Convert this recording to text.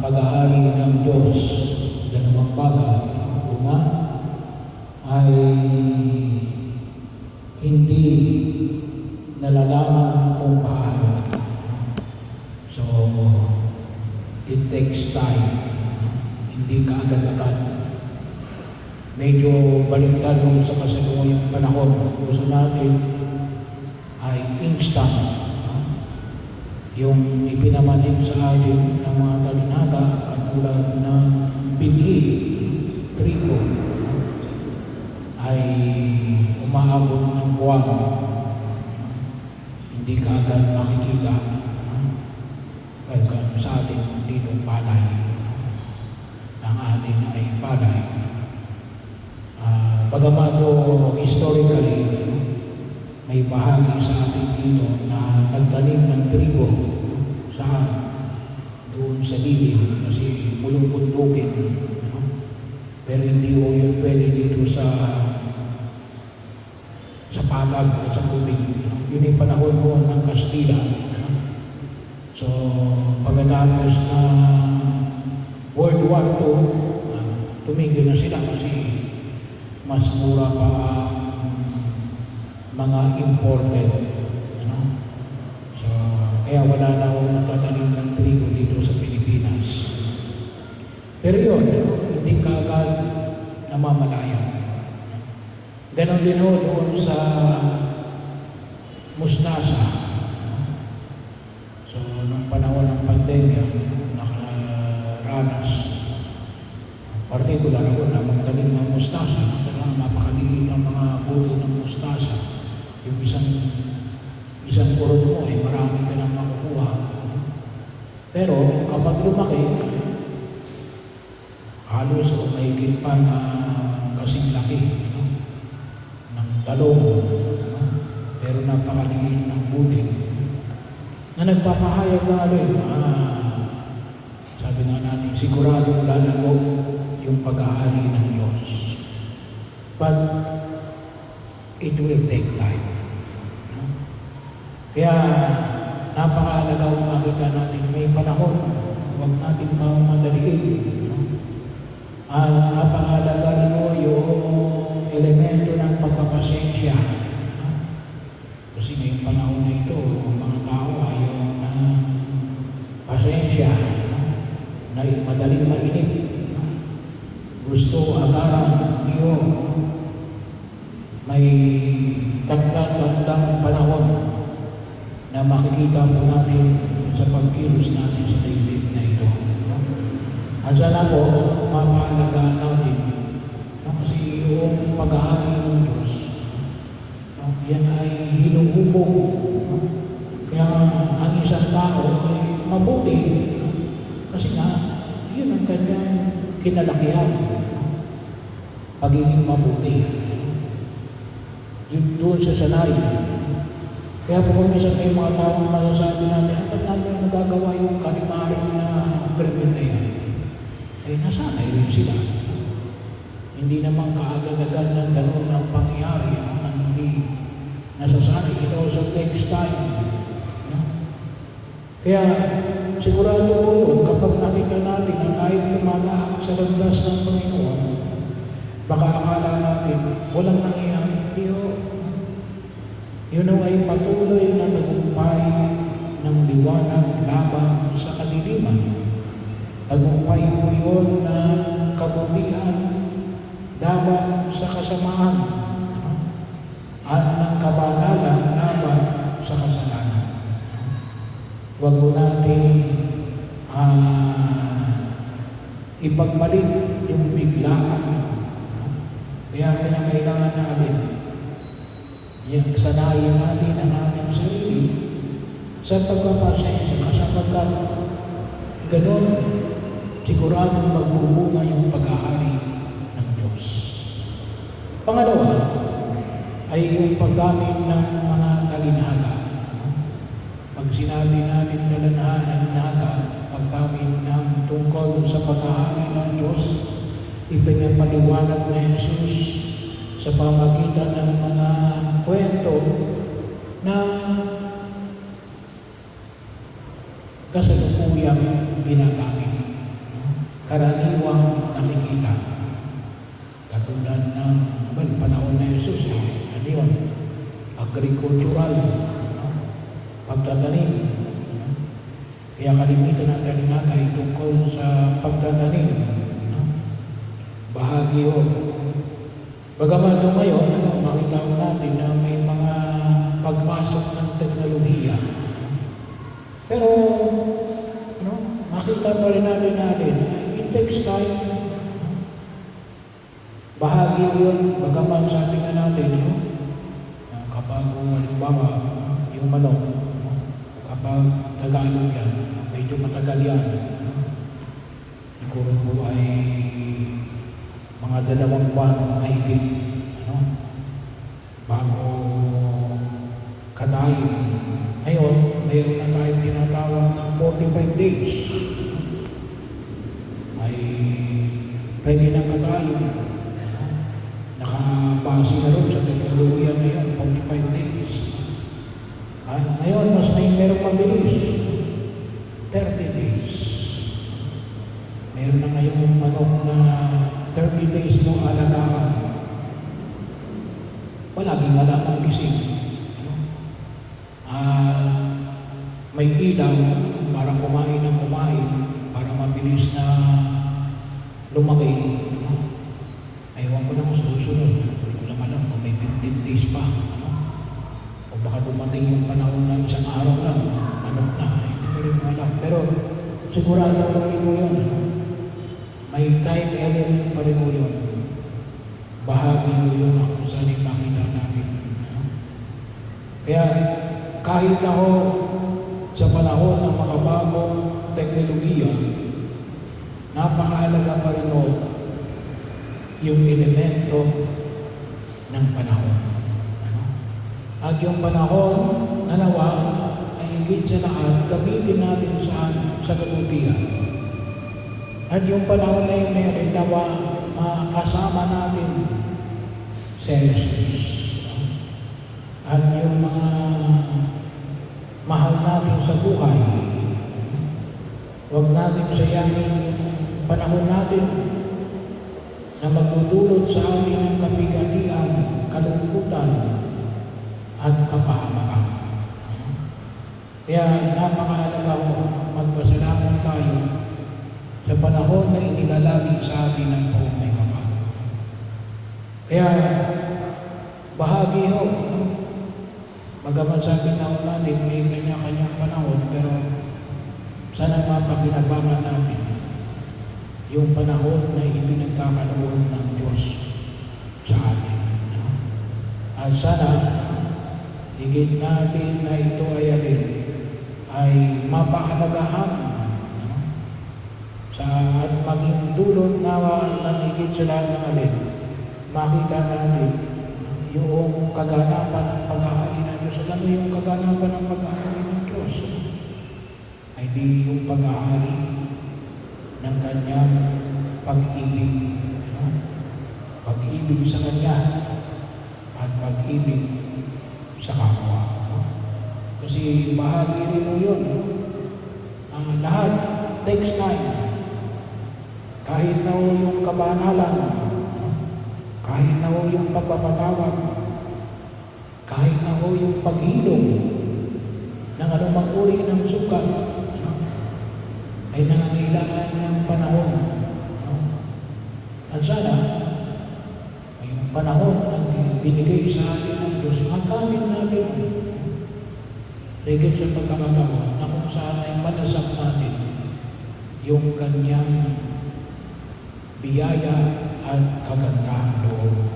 pag-aari ng Diyos, dalawang bagay. Una ay hindi nalalaman kung paano. So, it takes time. Hindi ka agad-agad. Medyo baliktad nung sa kasalukuyang panahon. Gusto natin ay instant. Yung ipinamanig sa atin ng mga talinaga katulad ng binhi, trigo, ay umaabot ng buwan. Hindi ka agad makikita. Welcome sa atin dito palay. Ang atin ay palay. Bagamat historically, may bahagi sa atin dito na nagtanim ng trigo saan? Doon sa lilim kasi bulong-bundukin. Pero hindi ko yun pwede dito sa patag at sa tubig. Yun ay panahon ko ng Kastila. So, pagkatapos na World War II, tumigil na sila kasi mas mura pa ang mga imported. So, kaya wala na akong natatanim ng trigo dito sa Pilipinas. Pero yun, hindi ka agad namamalaya. Ganon din doon sa mustasa. So, nung panahon ng pandemya, nakaranas. Partikular ako na magtanim ng mustasa. Napakaliit ang mga buto ng mustasa. Yung isang kurot mo ay marami ka nang makukuha. Pero kapag lumaki, halos o mahigit pa na kasing laki ng talong, pero napakaliit ng buti na nagpapahayag na sabi nga natin, siguradong lalago yung pag-aari ng Diyos. But it will take time. Kaya napakahalaga kung makita natin may panahon, huwag natin mamadaliin. Napakahalaga rin yung elemento ng pagpapasensya. Kasi ngayong panahon na ito, mga tao ayaw na pasensya, na madaling mainip. Gusto agaran niyo may tagtang panahon na makikita po natin sa pagkilos natin sa daigdig na ito. At sana po, mapahalagaan natin kasi yung pag-aari ng Diyos, yan ay hinuhubog. Kaya ang isang tao ay mabuti kasi nga, yun ang kanyang kinalakihan. Pagiging mabuti. Yun doon sa sanay. Kaya po kung minsan may mga taong masasabi natin, ba't natin magagawa yung kalimaring na krimen na yan? Eh, nasanay rin sila. Hindi naman kaagad-agad ng gano'n ang pangyayari ang hindi nasasanay. It also takes time. Kaya sigurado ko yun, kapag nakita natin na kahit tumataak sa landas ng Panginoon, baka akala natin walang nangyayari. Yun ay patuloy na tagumpay ng liwanag laban sa kadiliman. Tagumpay po yun na kabutihan laban sa kasamaan at ng kabanalan laban sa kasalanan. Huwag mo natin ipagbalik yung biglaan. Kaya kinakailangan natin yung sanayin natin ang ating sarili sa pagpapasensya sapagkat gano'n siguradong magbubunga yung pag-aari ng Diyos. Pangalawa ay yung paggamit ng mga talinaga. Pag sinabi natin talinaga, paggamit ng tungkol sa pag-aari ng Diyos, ipinapaliwanag na Jesus sa pamagitan ng mga kwento na kasalukuyang ginagamit. karaniwang nakikita. Katulad ng panahon na Jesus, ano yun? Agricultural, no? Pagtatanim. No? Kaya kalimitan ng talinaga ay tungkol sa pagtatanim. No? Bahagi yun. Bagaman ito ngayon, makita ko natin na may mga pagpasok ng teknolohiya. Pero, makita pa rin natin, it takes time. Bahagi yun, bagaman sabi nga natin, kapag halimbawa, yung manok, kapag Tagalog yan, medyo matagal yan. Siguro po ay mga 2 buwan mahigit, bago katayin. Ngayon, mayroon na tayong tinatawag ng 45 days. Ay pwede na katayin. Nakabase na rin sa teknolohiya ngayon, 45 days. Ngayon, mas merong mabilis, 30 days. Meron na ngayong manok na 30 days mo alagaan. Palaging wala kang gising. May ilaw para kumain ng kumain, para mabilis na lumaki. Ewan ko lang kung susunod. Hindi ko lang alam kung may 15 days pa. O baka dumating yung panahon na isang araw lang, manok na. Hindi ko rin alam. Pero sigurado ko rin mo yun. May time element pa rin mo yun. Bahagi mo yun kung saan yung makita namin. Kaya kahit ako sa panahon ng makabagong teknolohiya, napakahalaga pa rin mo yung elemento ng panahon. At yung panahon na nawa ay higit sa lahat gamitin natin sa kabutihan. At yung panahon na yun ay nawa makasama natin si Jesus. At yung mga mahal natin sa buhay, huwag natin sayangin yung panahon natin na magdudulot sa atin ng kabigatian, kalungkutan, at kapahamakan. Kaya napakahalaga ko magpasalamat tayo sa panahon na inilalagay sa atin ng taong may kapal. Kaya bahagi ho, magaman sabi nga natin, may kanya-kanyang panahon, pero sana mapakinabangan natin yung panahon na ipinagkakaloon ng Diyos sa atin. At sana, higit natin na ito ay mapahalagahan at maging dulot nawa ng higit sa lahat ng alin. Makita natin yung kaganapan ng pag-ahari ng Diyos. Alam mo yung kaganapan ng pag-ahari ng Diyos? Ay di yung pag-ahari ng kanyang pag-ibig. Pag-ibig sa kanya at pag-ibig sa kapwa. Kasi bahagi rin mo yun. Lahat takes time. Kahit na yung kabanalan, kahit na yung pagpapatawad, kahit na yung paghilom ng anumang uri ng sukat, ay nangangailangan ng panahon. At sana, yung panahon na binigay sa atin ng Diyos, magamit natin. Higit sa pagkakataon na kung saan ay manasap natin yung kanyang biyaya at kagandahan loob.